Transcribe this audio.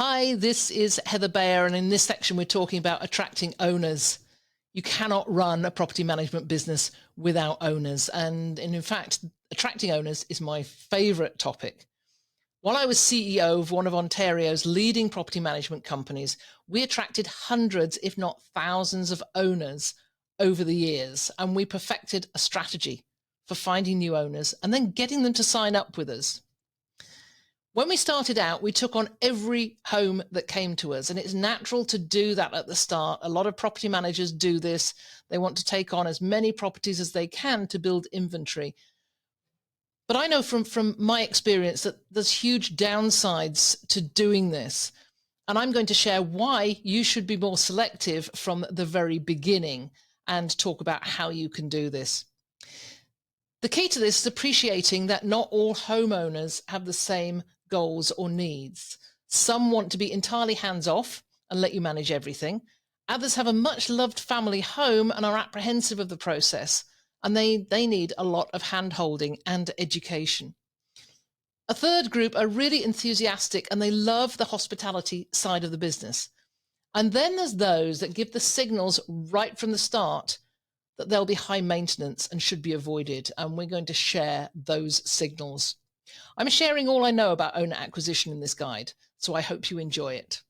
Hi, this is Heather Bayer, and in this section we're talking about attracting owners. You cannot run a property management business without owners, and in fact, attracting owners is my favourite topic. While I was CEO of one of Ontario's leading property management companies, we attracted hundreds, if not thousands, of owners over the years, and we perfected a strategy for finding new owners and then getting them to sign up with us. When we started out, we took on every home that came to us, and it's natural to do that at the start. A lot of property managers do this. They want to take on as many properties as they can to build inventory. But I know from my experience that there's huge downsides to doing this. And I'm going to share why you should be more selective from the very beginning and talk about how you can do this. The key to this is appreciating that not all homeowners have the same goals or needs. Some want to be entirely hands-off and let you manage everything. Others have a much loved family home and are apprehensive of the process, and they need a lot of hand-holding and education. A third group are really enthusiastic and they love the hospitality side of the business. And then there's those that give the signals right from the start that they'll be high maintenance and should be avoided, and we're going to share those signals. I'm sharing all I know about owner acquisition in this guide, so I hope you enjoy it.